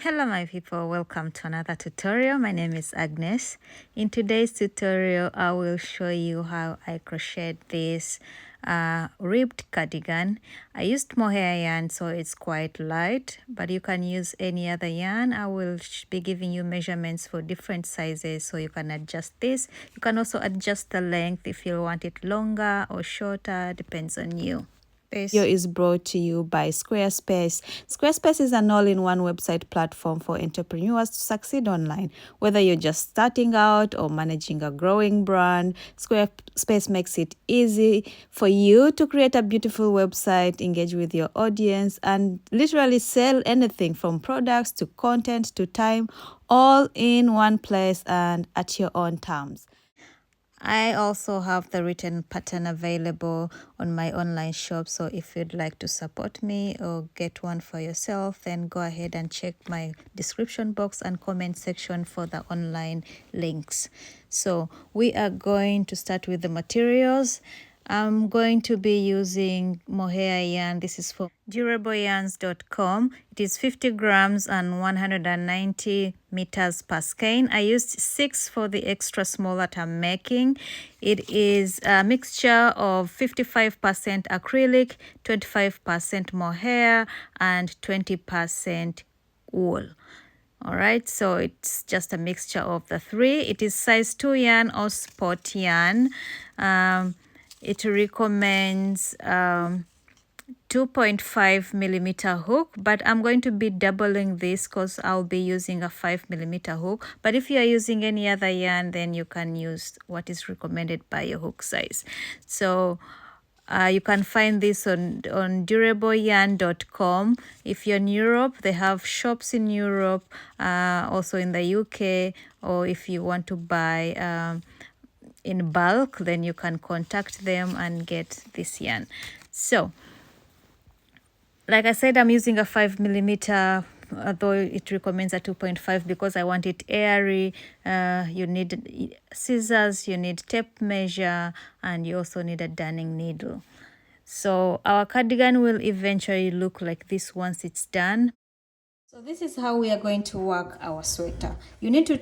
Hello my people, welcome to another tutorial. My name is Agnes. In today's tutorial I will show you how I crocheted this ribbed cardigan. I used mohair yarn, so it's quite light, but you can use any other yarn. I will be giving you measurements for different sizes so you can adjust this. You can also adjust the length if you want it longer or shorter, depends on you. This video is brought to you by Squarespace. Squarespace is an all-in-one website platform for entrepreneurs to succeed online. Whether you're just starting out or managing a growing brand, Squarespace makes it easy for you to create a beautiful website, engage with your audience, and literally sell anything from products to content to time, all in one place and at your own terms. I also have the written pattern available on my online shop, so if you'd like to support me or get one for yourself, then go ahead and check my description box and comment section for the online links. So we are going to start with the materials. I'm going to be using mohair yarn. This is for durableyarns.com. It is 50 grams and 190 meters per skein. I used 6 for the extra small that I'm making. It is a mixture of 55% acrylic, 25% mohair, and 20% wool. All right, so it's just a mixture of the three. It is size 2 yarn or sport yarn. It recommends 2.5 millimeter hook, but I'm going to be doubling this because I'll be using a 5 millimeter hook. But if you are using any other yarn, then you can use what is recommended by your hook size. So you can find this on durableyarn.com. If you're in Europe, they have shops in Europe, also in the UK, or if you want to buy in bulk, then you can contact them and get this yarn. So like I said, I'm using a 5 millimeter, although it recommends a 2.5 because I want it airy. You need scissors, you need tape measure, and you also need a darning needle. So our cardigan will eventually look like this once it's done. So this is how we are going to work our sweater. You need to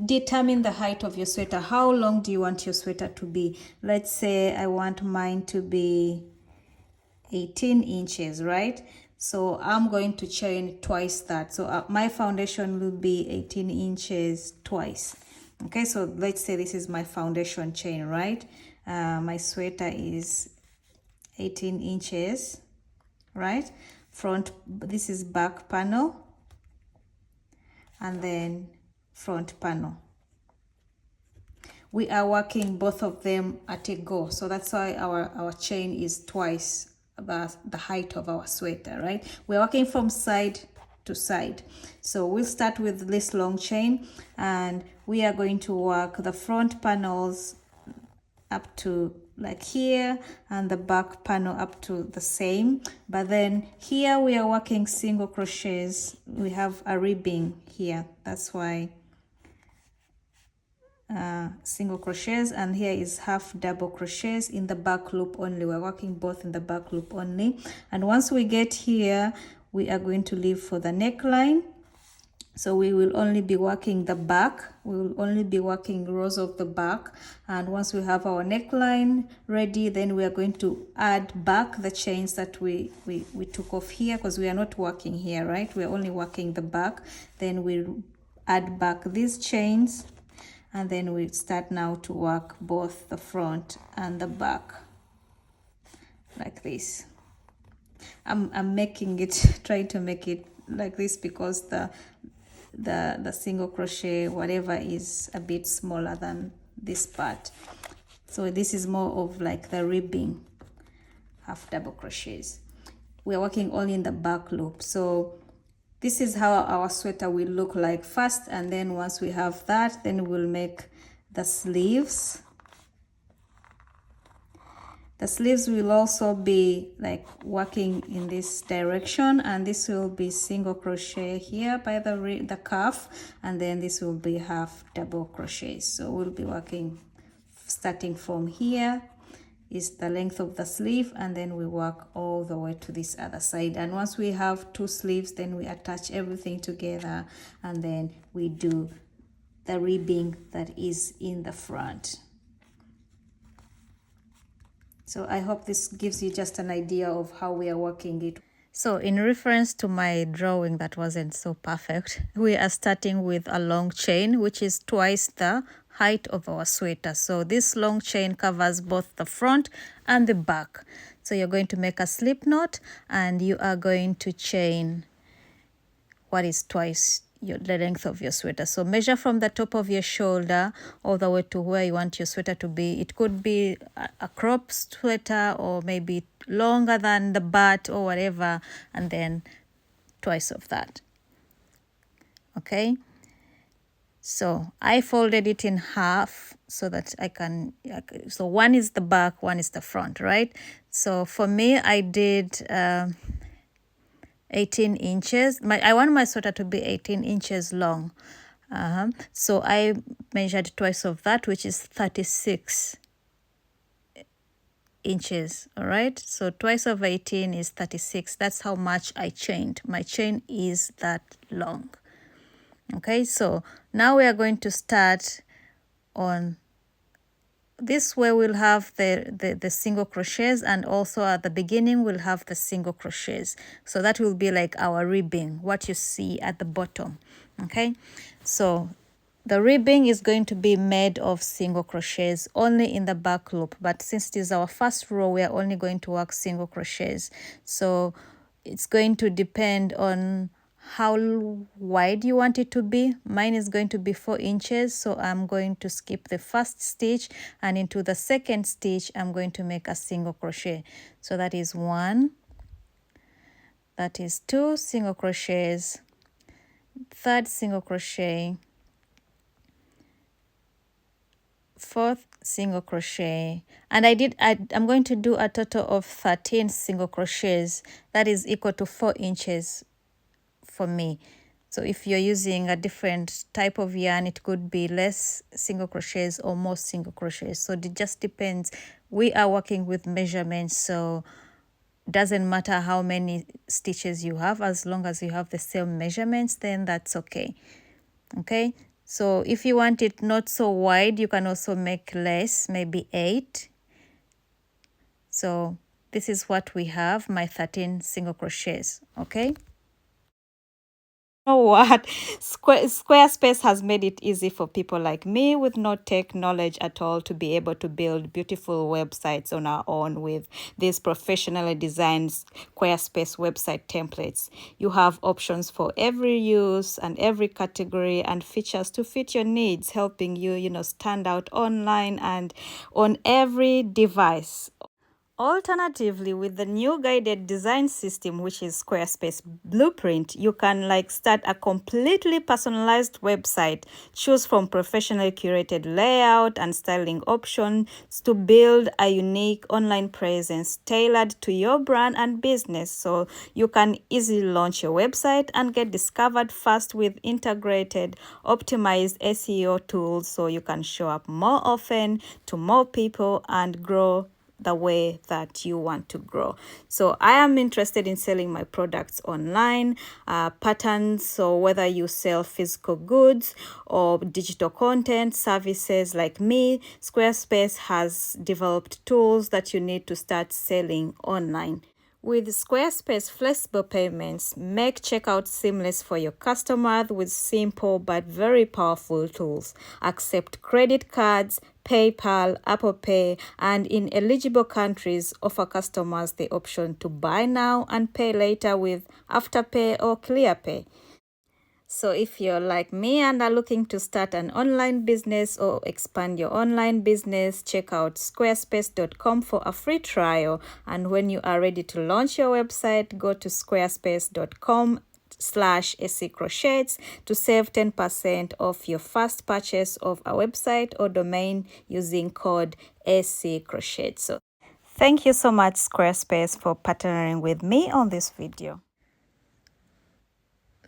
determine the height of your sweater. How long do you want your sweater to be? Let's say I want mine to be 18 inches, right? So I'm going to chain twice that. So my foundation will be 18 inches twice. Okay, so let's say this is my foundation chain, right? My sweater is 18 inches, right? Front, this is back panel, and then front panel. We are working both of them at a go, so that's why our chain is twice the height of our sweater, right? We're working from side to side. So we'll start with this long chain, and we are going to work the front panels up to like here, and the back panel up to the same. But then here we are working single crochets. We have a ribbing here, that's why single crochets, and here is half double crochets in the back loop only. We're working both in the back loop only. And once we get here, we are going to leave for the neckline. So we will only be working the back. We will only be working rows of the back. And once we have our neckline ready, then we are going to add back the chains that we took off here, because we are not working here, right? We are only working the back. Then we'll add back these chains, and then we start now to work both the front and the back like this. I'm making it, trying to make it like this because the single crochet, whatever, is a bit smaller than this part. So this is more of like the ribbing, half double crochets. We're working only in the back loop. So this is how our sweater will look like first, and then once we have that, then we'll make the sleeves. The sleeves will also be like working in this direction, and this will be single crochet here by the cuff, and then this will be half double crochet. So we'll be working starting from here is the length of the sleeve, and then we work all the way to this other side. And once we have 2 sleeves, then we attach everything together, and then we do the ribbing that is in the front. So I hope this gives you just an idea of how we are working it. So in reference to my drawing that wasn't so perfect, we are starting with a long chain, which is twice the height of our sweater. So this long chain covers both the front and the back. So you're going to make a slip knot, and you are going to chain what is twice the length of your sweater. So measure from the top of your shoulder all the way to where you want your sweater to be. It could be a crop sweater, or maybe longer than the butt or whatever, and then twice of that. Okay, so I folded it in half so that I can, so one is the back, one is the front, right? So for me, I did 18 inches. I want my sweater to be 18 inches long. So I measured twice of that, which is 36 inches. All right, so twice of 18 is 36. That's how much I chained. My chain is that long. Okay, so now we are going to start on this way. We'll have the single crochets, and also at the beginning we'll have the single crochets. So that will be like our ribbing, what you see at the bottom. Okay, so the ribbing is going to be made of single crochets only in the back loop, but since it is our first row, we are only going to work single crochets. So it's going to depend on how wide you want it to be. Mine is going to be 4 inches, so I'm going to skip the first stitch, and into the second stitch I'm going to make a single crochet. So that is 1, that is 2 single crochets, third single crochet, fourth single crochet, and I'm going to do a total of 13 single crochets. That is equal to 4 inches for me. So if you're using a different type of yarn, it could be less single crochets or more single crochets. So it just depends. We are working with measurements, so it doesn't matter how many stitches you have, as long as you have the same measurements, then that's okay. Okay, so if you want it not so wide, you can also make less, maybe 8. So this is what we have, my 13 single crochets. Okay, know what? Squarespace has made it easy for people like me with no tech knowledge at all to be able to build beautiful websites on our own with these professionally designed Squarespace website templates. You have options for every use and every category, and features to fit your needs, helping you, stand out online and on every device. Alternatively, with the new guided design system, which is Squarespace Blueprint, you can start a completely personalized website, choose from professionally curated layout and styling options to build a unique online presence tailored to your brand and business. So you can easily launch your website and get discovered fast with integrated, optimized SEO tools, so you can show up more often to more people and grow the way that you want to grow. So I am interested in selling my products online, patterns. So whether you sell physical goods or digital content services like me, Squarespace has developed tools that you need to start selling online. With Squarespace flexible payments, make checkout seamless for your customers with simple but very powerful tools. Accept credit cards, PayPal, Apple Pay, and in eligible countries, offer customers the option to buy now and pay later with Afterpay or ClearPay. So if you're like me and are looking to start an online business or expand your online business, check out squarespace.com for a free trial. And when you are ready to launch your website, go to squarespace.com/accrochets to save 10% off your first purchase of a website or domain using code accrochets. So thank you so much, Squarespace, for partnering with me on this video.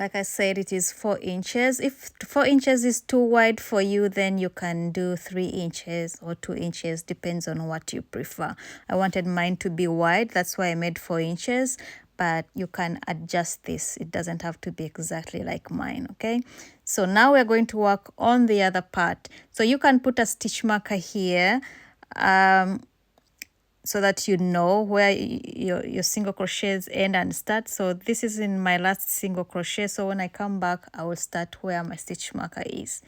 like I said, it is 4 inches. If 4 inches is too wide for you, then you can do 3 inches or 2 inches, depends on what you prefer. I wanted mine to be wide, that's why I made 4 inches, but you can adjust this. It doesn't have to be exactly like mine, okay? So now we're going to work on the other part. So you can put a stitch marker here, so that you know where your single crochets end and start. So this is in my last single crochet, so when I come back I will start where my stitch marker is,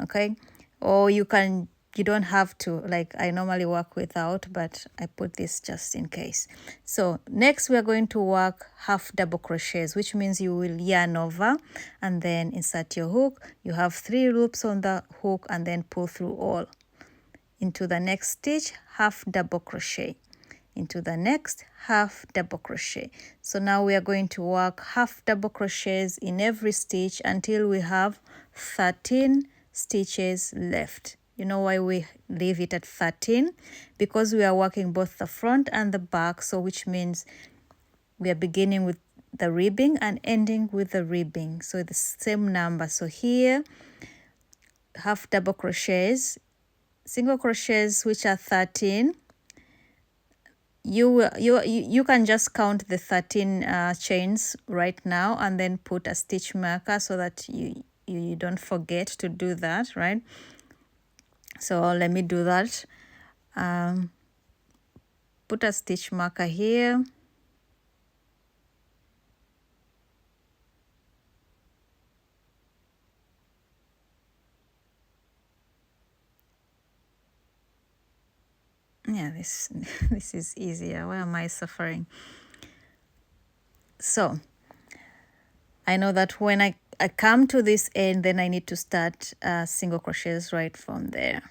okay? Or you don't have to, like I normally work without, but I put this just in case. So next we are going to work half double crochets, which means you will yarn over and then insert your hook. You have 3 loops on the hook and then pull through all. Into the next stitch, half double crochet, into the next half double crochet. So now we are going to work half double crochets in every stitch until we have 13 stitches left. You know why we leave it at 13? Because we are working both the front and the back, so which means we are beginning with the ribbing and ending with the ribbing, so the same number. So here, half double crochets, single crochets, which are 13. You can just count the 13 chains right now and then put a stitch marker so that you don't forget to do that, right? So let me do that. Put a stitch marker here. Yeah, this is easier. Why am I suffering? So I know that when I come to this end, then I need to start single crochets right from there.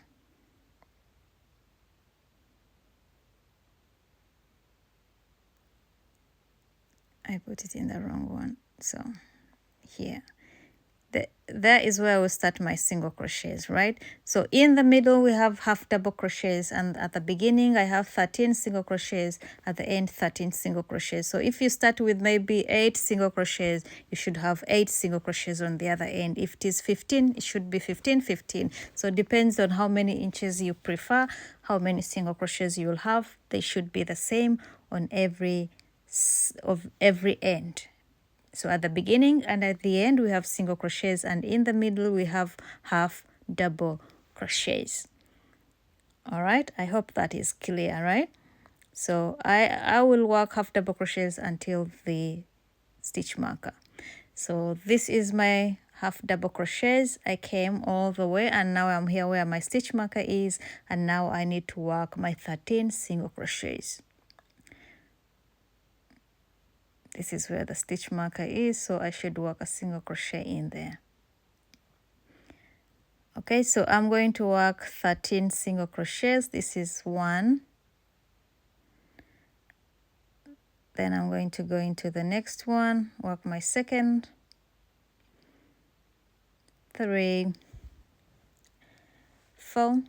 I put it in the wrong one. So here. There is where I will start my single crochets, right? So in the middle we have half double crochets, and at the beginning I have 13 single crochets, at the end 13 single crochets. So if you start with maybe 8 single crochets, you should have 8 single crochets on the other end. If it is 15, it should be 15, 15. So it depends on how many inches you prefer, how many single crochets you will have. They should be the same on every end. So at the beginning and at the end we have single crochets, and in the middle we have half double crochets. All right, I hope that is clear, right? So I will work half double crochets until the stitch marker. So this is my half double crochets. I came all the way and now I'm here where my stitch marker is, and now I need to work my 13 single crochets. This is where the stitch marker is, so I should work a single crochet in there. Okay, so I'm going to work 13 single crochets. This is 1. Then I'm going to go into the next one, work my second, 3, 4,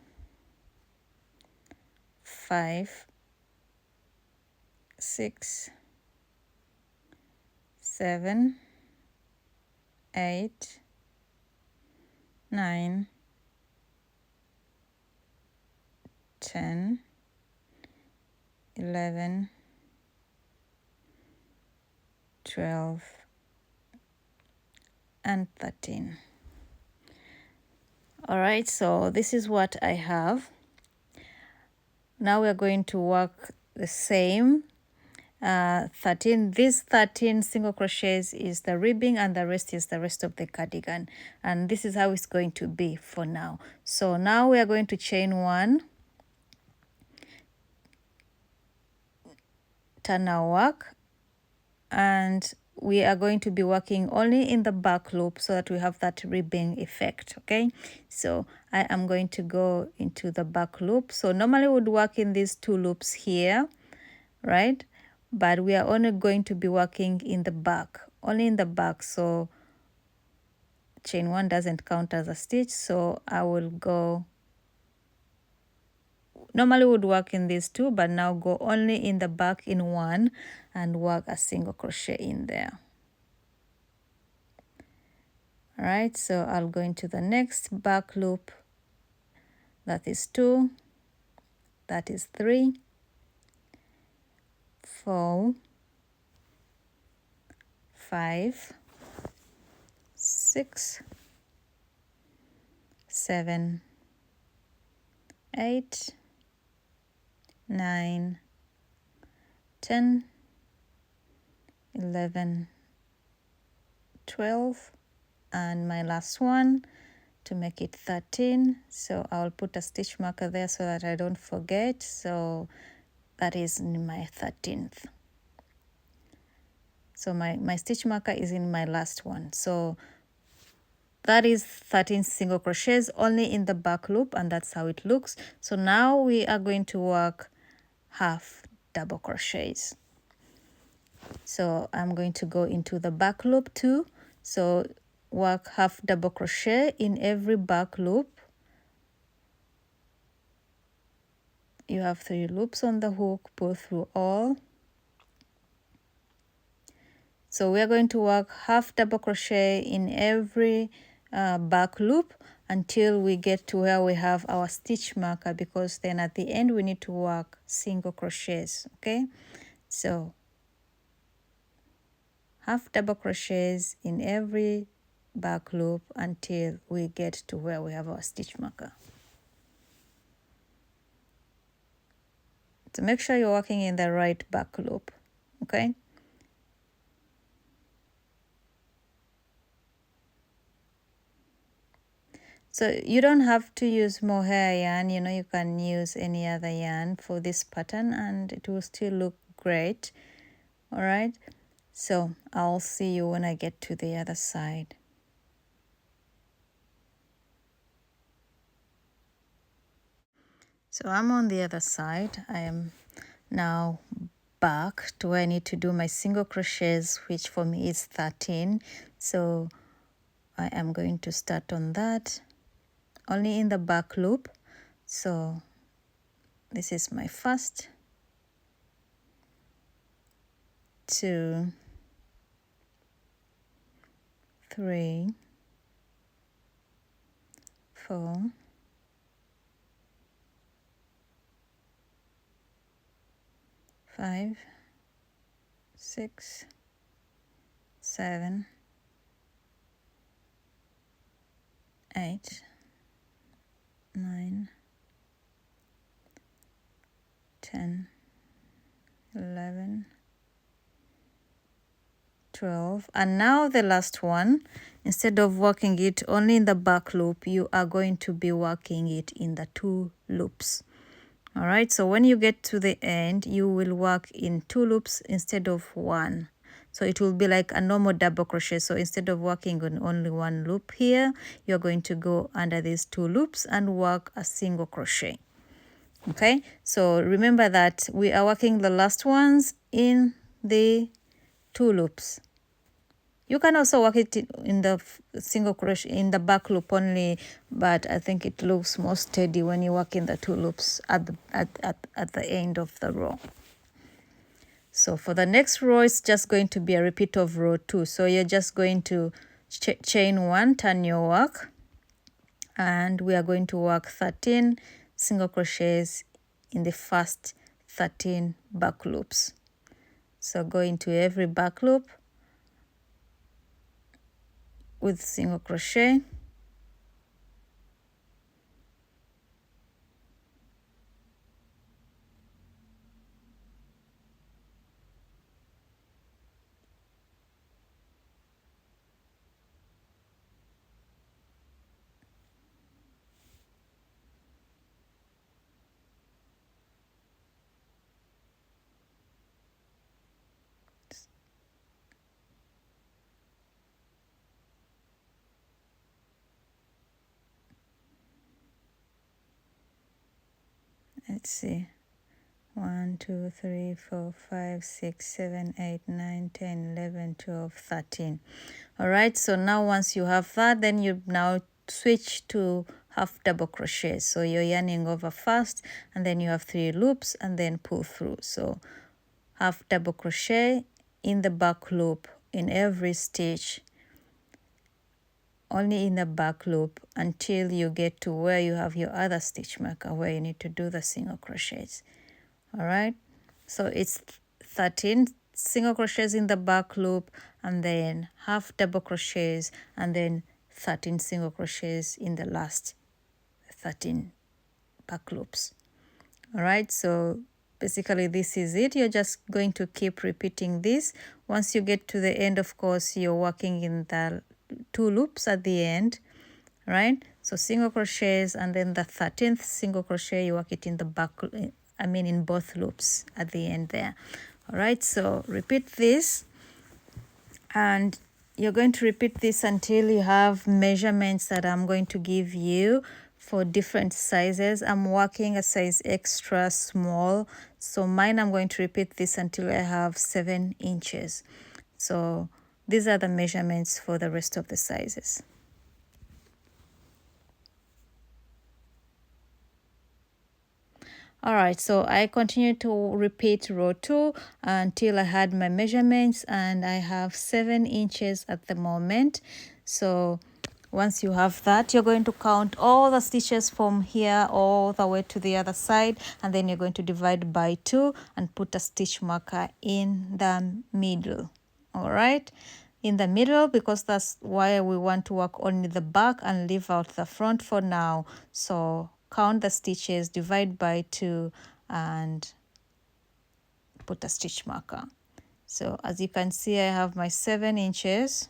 5, 6, 7, 8, 9, 10, 11, 12, and 13. All right, so this is what I have. Now we're going to work the same 13. These 13 single crochets is the ribbing, and the rest is the rest of the cardigan, and this is how it's going to be for now. So now we are going to chain 1, turn our work, and we are going to be working only in the back loop so that we have that ribbing effect. Okay, so I am going to go into the back loop. So normally we would work in these 2 loops here, right? But we are only going to be working in the back, only in the back. So chain 1 doesn't count as a stitch, so I will go, normally would work in these 2, but now go only in the back in 1 and work a single crochet in there. All right, so I'll go into the next back loop. That is 2, that is 3, 4, 5, 6, 7, 8, 9, 10, 11, 12, and my last one to make it 13. So I'll put a stitch marker there so that I don't forget. So that is my 13th. So my stitch marker is in my last one. So that is 13 single crochets only in the back loop, and that's how it looks. So now we are going to work half double crochets. So I'm going to go into the back loop too. So work half double crochet in every back loop. You have 3 loops on the hook, pull through all. So we are going to work half double crochet in every back loop until we get to where we have our stitch marker, because then at the end we need to work single crochets. Okay, so half double crochets in every back loop until we get to where we have our stitch marker. So make sure you're working in the right back loop. Okay, so you don't have to use mohair yarn, you know, you can use any other yarn for this pattern and it will still look great. All right, so I'll see you when I get to the other side. So I'm on the other side. I am now back to where I need to do my single crochets, which for me is 13. So I am going to start on that only in the back loop. So this is my first, 2, 3, 4, 5, 6, 7, 8, 9, 10, 11, 12, and now the last one. Instead of working it only in the back loop, you are going to be working it in the 2 loops. All right, so when you get to the end, you will work in 2 loops instead of 1. So it will be like a normal double crochet. So instead of working on only 1 loop here, you're going to go under these 2 loops and work a single crochet. Okay, so remember that we are working the last ones in the 2 loops. You can also work it in the single crochet in the back loop only, but I think it looks more steady when you work in the 2 loops at the end of the row. So for the next row, it's just going to be a repeat of row 2. So you're just going to chain 1, turn your work, and we are going to work 13 single crochets in the first 13 back loops. So go into every back loop with single crochet. Let's see. 1, 2, 3, 4, 5, 6, 7, 8, 9, 10, 11, 12, 13. All right, so now once you have that, then you now switch to half double crochet. So you're yarning over first, and then you have 3 loops, and then pull through. So half double crochet in the back loop in every stitch only in the back loop until you get to where you have your other stitch marker where you need to do the single crochets. All right, so it's 13 single crochets in the back loop, and then half double crochets, and then 13 single crochets in the last 13 back loops. All right, so basically this is it. You're just going to keep repeating this. Once you get to the end, of course, you're working in the 2 loops at the end, right? So single crochets, and then the 13th single crochet, you work it in the back, in both loops at the end there. All right, so repeat this, and you're going to repeat this until you have measurements that I'm going to give you for different sizes. I'm working a size extra small, so mine, I'm going to repeat this until I have 7 inches. So these are the measurements for the rest of the sizes. All right, so I continue to repeat row 2 until I had my measurements, and I have 7 inches at the moment. So once you have that, you're going to count all the stitches from here all the way to the other side, and then you're going to divide by 2 and put a stitch marker in the middle. All right, in the middle, because that's why we want to work only the back and leave out the front for now. So count the stitches, divide by 2, and put a stitch marker. So as you can see, I have my 7 inches.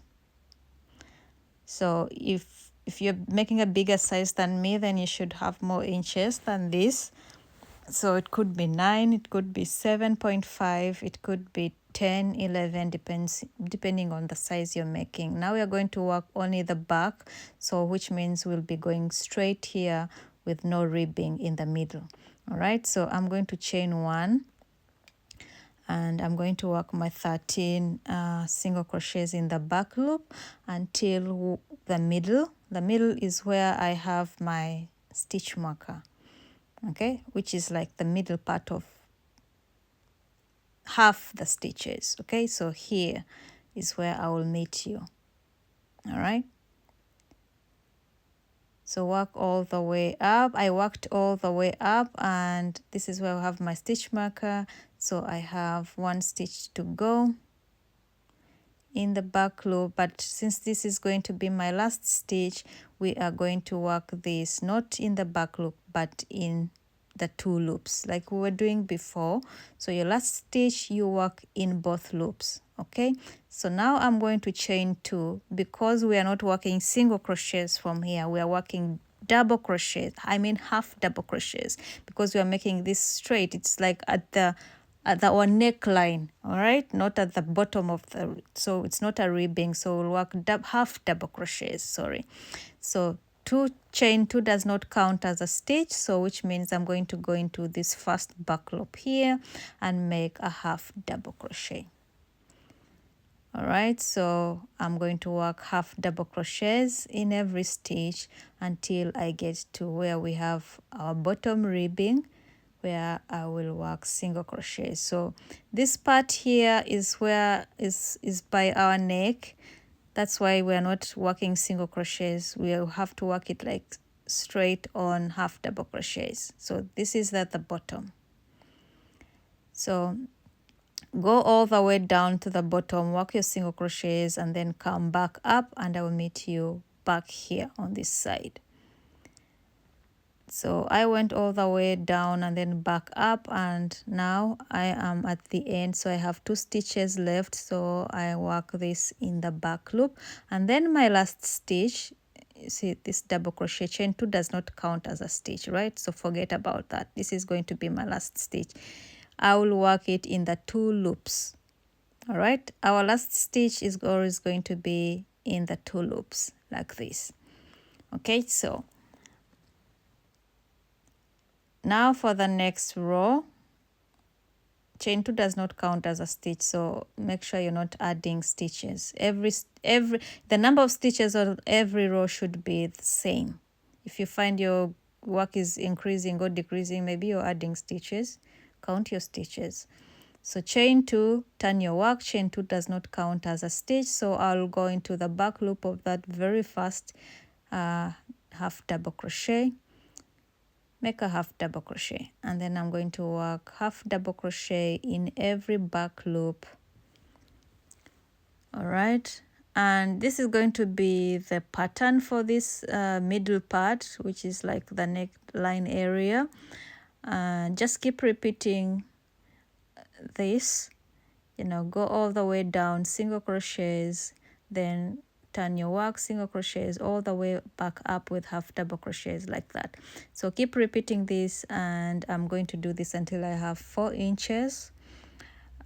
So if you're making a bigger size than me, then you should have more inches than this. So it could be 9, it could be 7.5, it could be 10, 11, depending on the size you're making. Now we are going to work only the back, so which means we'll be going straight here with no ribbing in the middle. All right, so I'm going to chain 1, and I'm going to work my 13 single crochets in the back loop until the middle. The middle is where I have my stitch marker, okay, which is like the middle part of half the stitches. Okay, so here is where I will meet you. All right, so work all the way up. I worked all the way up, and this is where I have my stitch marker. So I have 1 stitch to go in the back loop, but since this is going to be my last stitch, we are going to work this not in the back loop but in the 2 loops like we were doing before. So your last stitch, you work in both loops. Okay, so now I'm going to chain 2 because we are not working single crochets from here, we are working double crochets, half double crochets, because we are making this straight. It's like at our neckline, all right, not at the bottom of the, so it's not a ribbing, so we'll work half double crochets, sorry. So chain 2 does not count as a stitch, so which means I'm going to go into this first back loop here and make a half double crochet. All right, so I'm going to work half double crochets in every stitch until I get to where we have our bottom ribbing, where I will work single crochet. So this part here is where is by our neck. That's why we're not working single crochets. We'll have to work it like straight on half double crochets. So this is at the bottom. So go all the way down to the bottom, work your single crochets, and then come back up, and I will meet you back here on this side. So I went all the way down and then back up, and now I am at the end. So I have 2 stitches left, so I work this in the back loop, and then my last stitch, you see this double crochet, chain 2 does not count as a stitch, right? So forget about that. This is going to be my last stitch. I will work it in the 2 loops. All right, our last stitch is always going to be in the 2 loops like this. Okay, so now for the next row, chain 2 does not count as a stitch, so make sure you're not adding stitches. The number of stitches on every row should be the same. If you find your work is increasing or decreasing, maybe you're adding stitches, count your stitches. So chain 2, turn your work. Chain 2 does not count as a stitch, so I'll go into the back loop of that very first half double crochet, make a half double crochet, and then I'm going to work half double crochet in every back loop. All right, and this is going to be the pattern for this middle part, which is like the neckline area. Just keep repeating this, you know, go all the way down, single crochets, then turn your work, single crochets, all the way back up with half double crochets, like that. So keep repeating this, and I'm going to do this until I have 4 inches.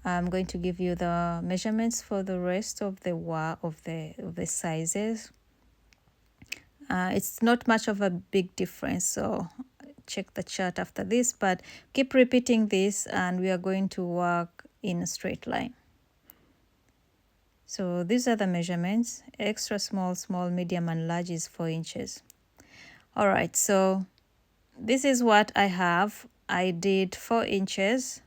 I'm going to give you the measurements for the rest of the sizes. It's not much of a big difference, so check the chart after this, but keep repeating this, and we are going to work in a straight line. So these are the measurements. Extra small, small, medium, and large is 4 inches. All right, so this is what I have. I did 4 inches.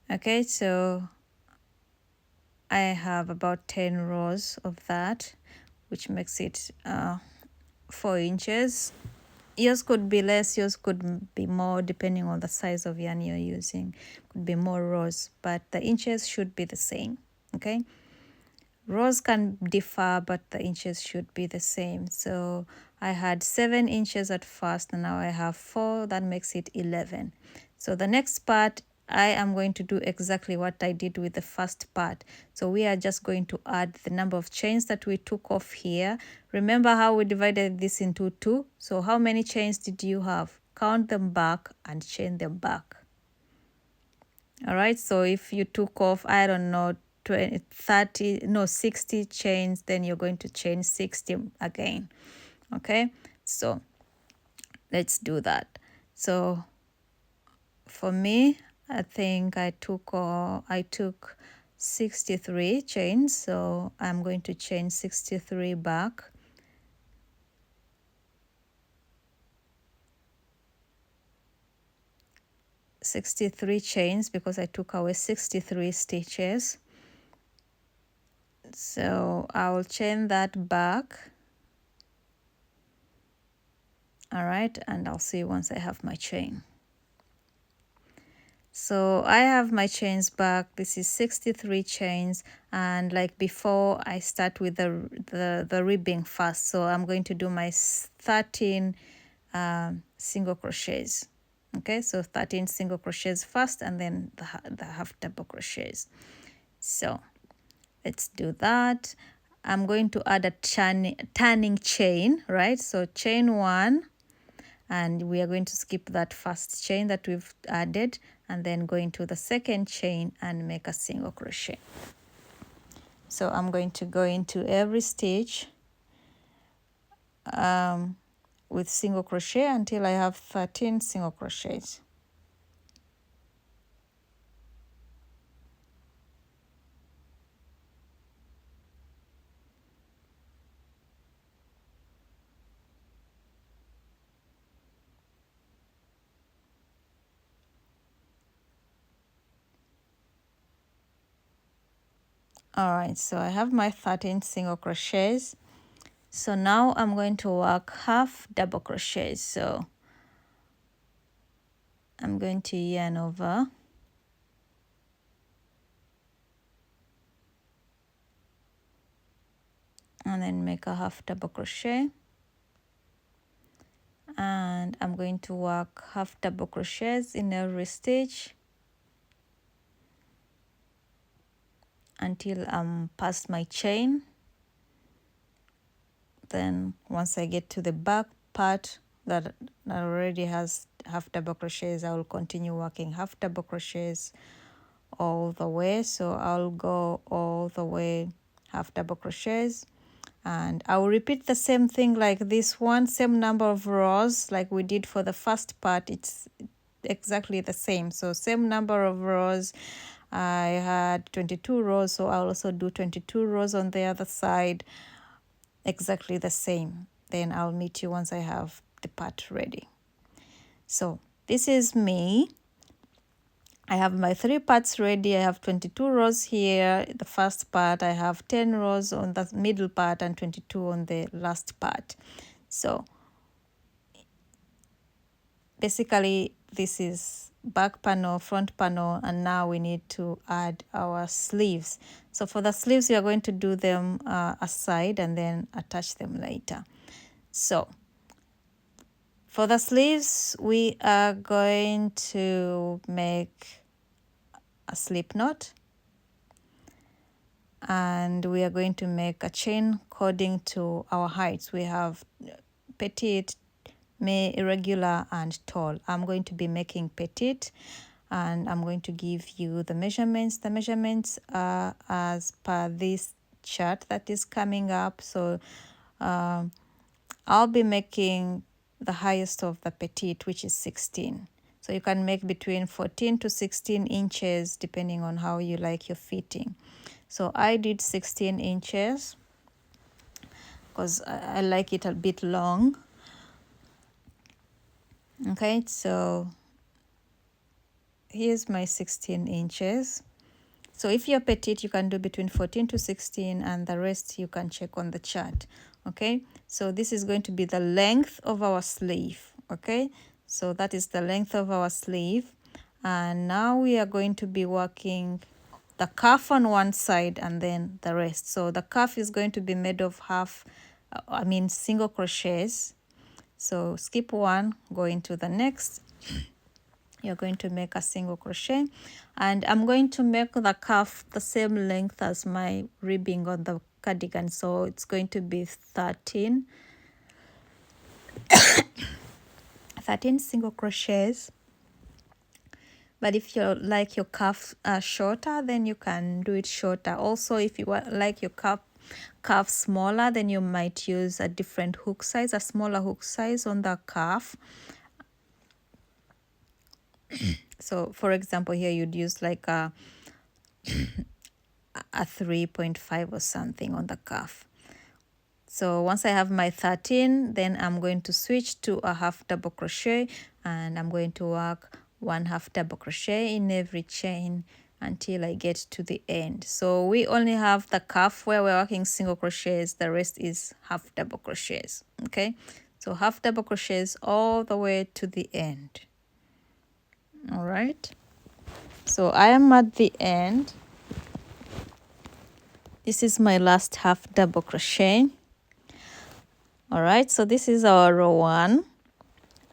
Okay, so I have about 10 rows of that, which makes it 4 inches. Yours could be less, yours could be more, depending on the size of yarn you're using. Could be more rows, but the inches should be the same. Okay, rows can differ, but the inches should be the same. So I had 7 inches at first, and now I have 4. That makes it 11. So the next part, I am going to do exactly what I did with the first part. So we are just going to add the number of chains that we took off here. Remember how we divided this into 2? So how many chains did you have? Count them back and chain them back. All right, so if you took off, I don't know, 60 chains, then you're going to chain 60 again. Okay, so let's do that. So for me, I think I took 63 chains, so I'm going to chain 63 back. $63 chains because I took away 63 stitches. So I'll chain that back. All right, and I'll see once I have my chain. So I have my chains back. This is 63 chains, and like before, I start with the ribbing first. So I'm going to do my 13 single crochets. Okay, so 13 single crochets first, and then the half double crochets. So let's do that. I'm going to add a turning chain, right? So chain 1, and we are going to skip that first chain that we've added, and then go into the second chain and make a single crochet. So I'm going to go into every stitch with single crochet until I have 13 single crochets. All right, so I have my 13 single crochets. So now I'm going to work half double crochets. So I'm going to yarn over, and then make a half double crochet, and I'm going to work half double crochets in every stitch until I'm past my chain. Then once I get to the back part that already has half double crochets, I will continue working half double crochets all the way. So I'll go all the way half double crochets, and I will repeat the same thing like this one, same number of rows like we did for the first part. It's exactly the same, so same number of rows. I had 22 rows, so I'll also do 22 rows on the other side, exactly the same. Then I'll meet you once I have the part ready. So this is me. I have my 3 parts ready. I have 22 rows here. The first part, I have 10 rows on the middle part and 22 on the last part. So basically this is back panel, front panel, and now we need to add our sleeves. So for the sleeves, we are going to do them aside and then attach them later. So for the sleeves, we are going to make a slip knot, and we are going to make a chain according to our heights. We have petite, irregular, and tall. I'm going to be making petite, and I'm going to give you the measurements. The measurements are as per this chart that is coming up. So I'll be making the highest of the petite, which is 16. So you can make between 14 to 16 inches depending on how you like your fitting. So I did 16 inches because I like it a bit long. Okay, so here's my 16 inches. So if you're petite, you can do between 14 to 16, and the rest you can check on the chart. Okay, so this is going to be the length of our sleeve. Okay, so that is the length of our sleeve. And now we are going to be working the cuff on one side and then the rest. So the cuff is going to be made of single crochets. So skip one, go into the next. You're going to make a single crochet, and I'm going to make the cuff the same length as my ribbing on the cardigan. So it's going to be 13 single crochets. But if you like your cuff shorter, then you can do it shorter. Also, if you like your cuff smaller, then you might use a different hook size, a smaller hook size on the cuff. So for example, here you'd use like a 3.5 or something on the cuff. So once I have my 13, then I'm going to switch to a half double crochet, and I'm going to work 1 half double crochet in every chain until I get to the end. So we only have the cuff where we're working single crochets, the rest is half double crochets. Okay, so half double crochets all the way to the end. All right, so I am at the end. This is my last half double crochet. All right, so this is our row 1,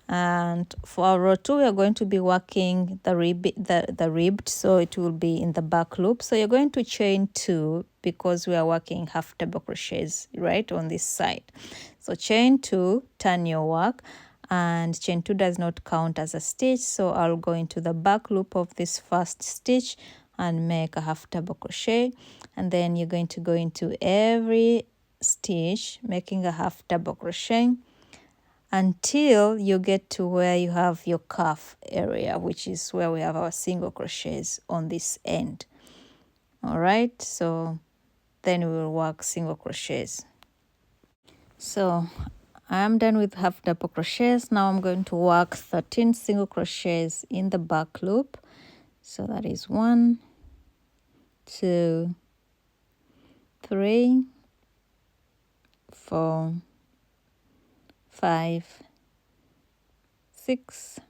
and for our row 2 we are going to be working the ribbed, so it will be in the back loop. So you're going to chain 2 because we are working half double crochets right on this side. So chain 2, turn your work, and chain 2 does not count as a stitch, so I'll go into the back loop of this first stitch and make a half double crochet, and then you're going to go into every stitch making a half double crochet until you get to where you have your cuff area, which is where we have our single crochets on this end. All right, so then we will work single crochets. So I am done with half double crochets. Now I'm going to work 13 single crochets in the back loop. So that is 1, 2, 3, 4, 5, 6,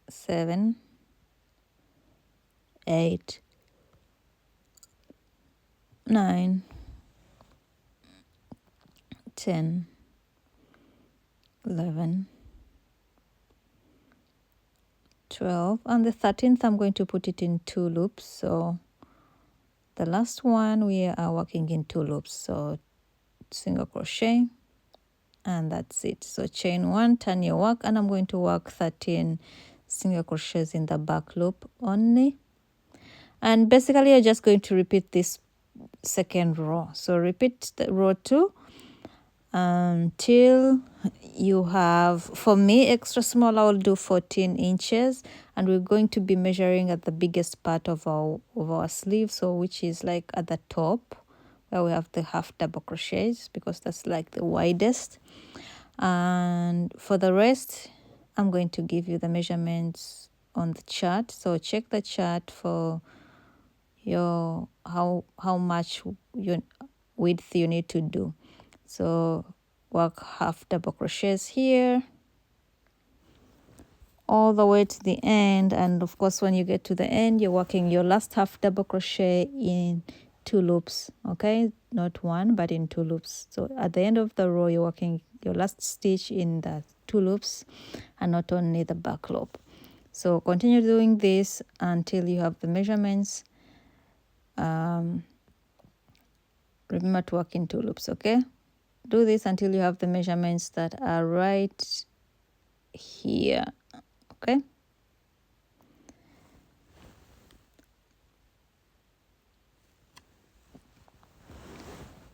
7, 8, 9, 10, 11, 12, and the 13th I'm going to put it in 2 loops. So the last one we are working in 2 loops, so single crochet, and that's it. So chain 1, turn your work, and I'm going to work 13 single crochets in the back loop only. And basically you're just going to repeat this second row. So repeat the row 2 until you have, for me extra small, I will do 14 inches, and we're going to be measuring at the biggest part of our sleeve, so which is like at the top where we have the half double crochets, because that's like the widest. And for the rest, I'm going to give you the measurements on the chart. So check the chart for your how much width you need to do. So work half double crochets here all the way to the end, and of course when you get to the end you're working your last half double crochet in 2 loops, okay, not one but in 2 loops. So at the end of the row you're working your last stitch in the 2 loops and not only the back loop. So continue doing this until you have the measurements. Remember to work in 2 loops, okay? Do this until you have the measurements that are right here, okay?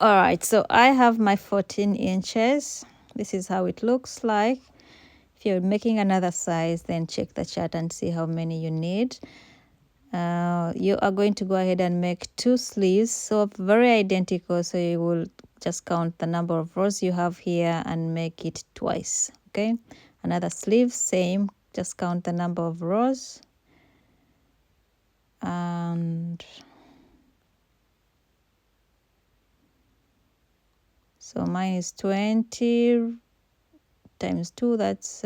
All right, so I have my 14 inches. This is how it looks like. If you're making another size, then check the chart and see how many you need. You are going to go ahead and make 2 sleeves, so very identical. So you will just count the number of rows you have here and make it twice, okay? Another sleeve, same, just count the number of rows. And so mine is 20 times 2, that's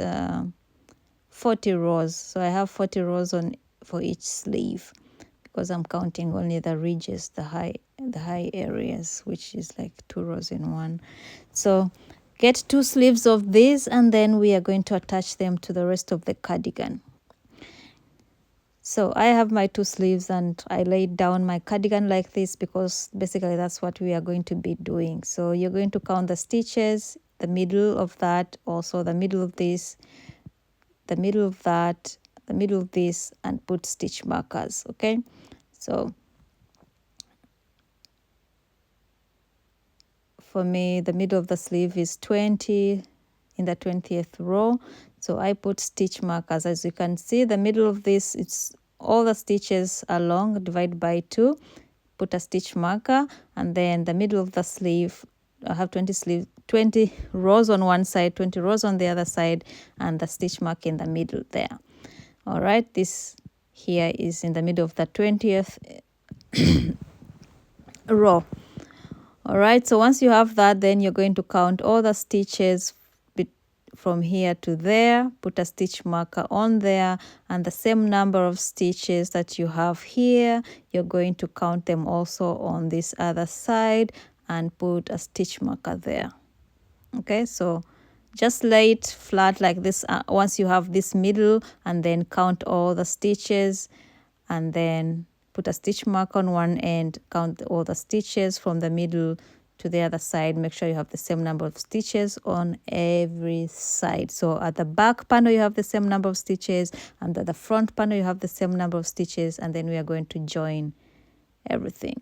40 rows. So I have 40 rows on for each sleeve because I'm counting only the ridges, the high areas, which is like 2 rows in one. So get 2 sleeves of these, and then we are going to attach them to the rest of the cardigan. So I have my 2 sleeves and I laid down my cardigan like this because basically that's what we are going to be doing. So you're going to count the stitches, the middle of that, also the middle of this, the middle of that, the middle of this, and put stitch markers, okay? So for me, the middle of the sleeve is 20 in the 20th row. So I put stitch markers. As you can see, the middle of this, it's all the stitches are long, divide by 2, put a stitch marker, and then the middle of the sleeve, I have 20 rows on one side, 20 rows on the other side, and the stitch mark in the middle there. All right, this here is in the middle of the 20th row. All right, so once you have that, then you're going to count all the stitches from here to there, put a stitch marker on there, and the same number of stitches that you have here, you're going to count them also on this other side and put a stitch marker there. Okay, so just lay it flat like this once you have this middle, and then count all the stitches, and then put a stitch mark on one end, count all the stitches from the middle to the other side. Make sure you have the same number of stitches on every side. So at the back panel you have the same number of stitches, and at the front panel you have the same number of stitches, and then we are going to join everything.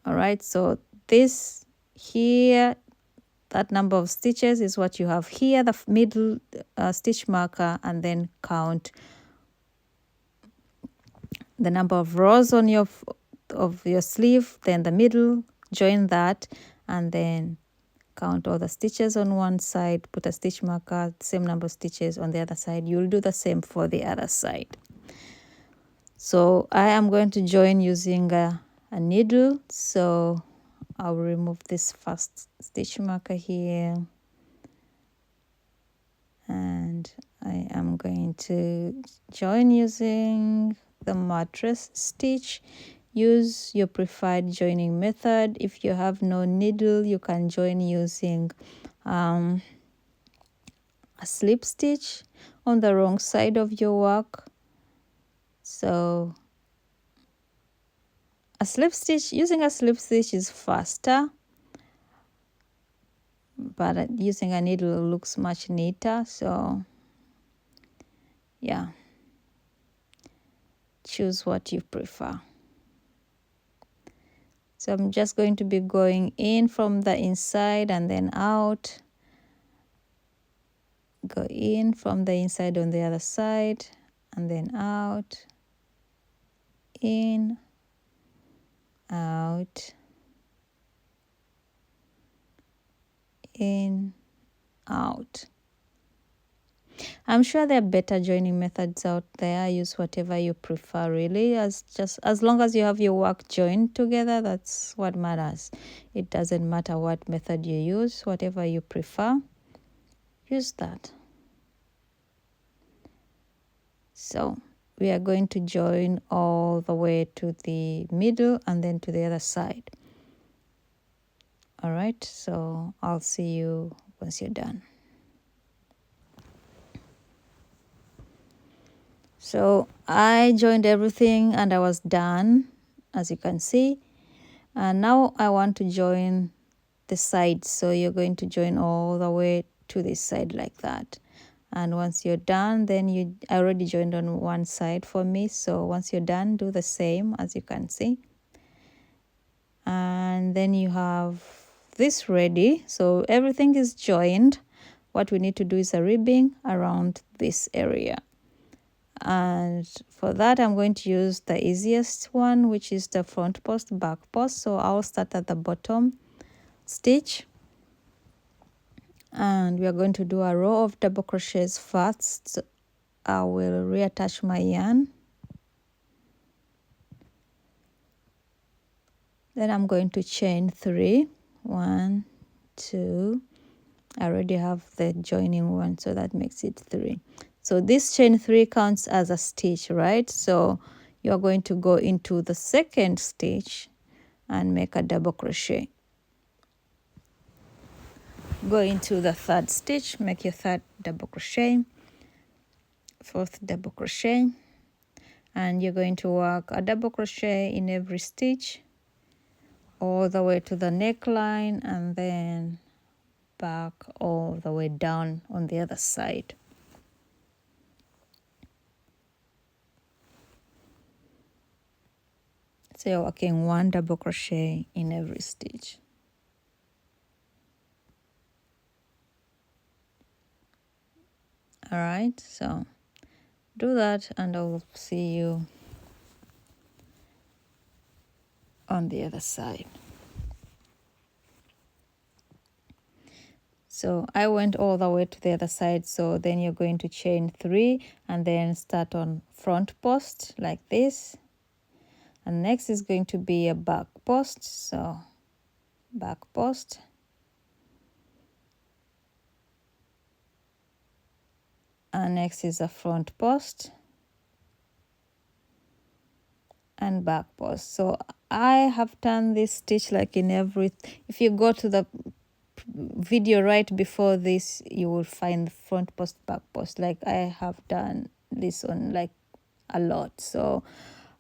All right, so this here, that number of stitches is what you have here, the middle stitch marker, and then count the number of rows on your sleeve, then the middle, join that, and then count all the stitches on one side, put a stitch marker, same number of stitches on the other side. You'll do the same for the other side. So I am going to join using a needle, so I'll remove this first stitch marker here, and I am going to join using the mattress stitch. Use your preferred joining method. If you have no needle, you can join using a slip stitch on the wrong side of your work. So using a slip stitch is faster, but using a needle looks much neater. So yeah, choose what you prefer. So I'm just going to be going in from the inside and then out. Go in from the inside on the other side, and then out, in, out, in, out. I'm sure there are better joining methods out there. Use whatever you prefer, really. As long as you have your work joined together, that's what matters. It doesn't matter what method you use, whatever you prefer, use that. So we are going to join all the way to the middle and then to the other side. All right, so I'll see you once you're done. So I joined everything and I was done, as you can see. And now I want to join the sides. So you're going to join all the way to this side like that. And once you're done, then I already joined on one side for me. So once you're done, do the same, as you can see. And then you have this ready. So everything is joined. What we need to do is a ribbing around this area. And for that, I'm going to use the easiest one, which is the front post, back post. So I'll start at the bottom stitch. And we are going to do a row of double crochets first. So I will reattach my yarn. Then I'm going to chain 3. 1, 2. I already have the joining one, so that makes it 3. So this chain 3 counts as a stitch, right? So you're going to go into the second stitch and make a double crochet. Go into the third stitch, make your third double crochet, fourth double crochet, and you're going to work a double crochet in every stitch all the way to the neckline and then back all the way down on the other side. So you're working 1 double crochet in every stitch. All right, so do that and I'll see you on the other side. So I went all the way to the other side. So then you're going to chain 3 and then start on front post like this. And next is going to be a back post. So back post. And next is a front post and back post. So I have done this stitch like in every, if you go to the video right before this, you will find the front post, back post. Like I have done this one like a lot. So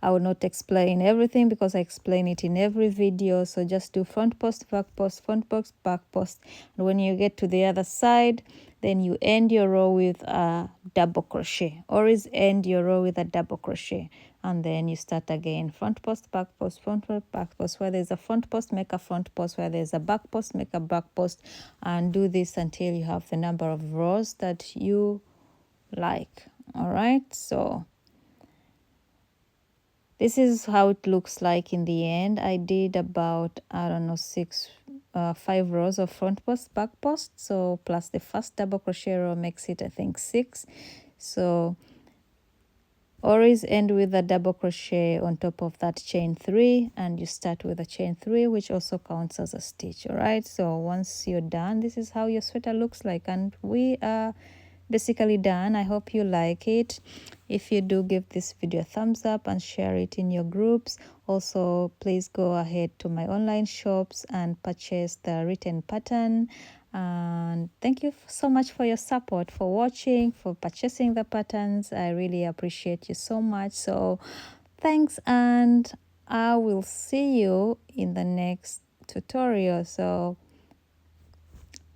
I will not explain everything because I explain it in every video. So just do front post, back post, front post, back post. And when you get to the other side, then you end your row with a double crochet. Always end your row with a double crochet. And then you start again. Front post, back post, front post, back post. Where there's a front post, make a front post. Where there's a back post, make a back post. And do this until you have the number of rows that you like. All right, so this is how it looks like in the end. I did about, I don't know, 5 rows of front post, back post. So plus the first double crochet row makes it, I think, 6. So always end with a double crochet on top of that chain 3, and you start with a chain 3, which also counts as a stitch. All right, so once you're done, this is how your sweater looks like, and we are basically done. I hope you like it. If you do, give this video a thumbs up and share it in your groups. Also, please go ahead to my online shops and purchase the written pattern. And thank you so much for your support, for watching, for purchasing the patterns. I really appreciate you so much. So thanks, and I will see you in the next tutorial. So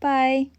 bye.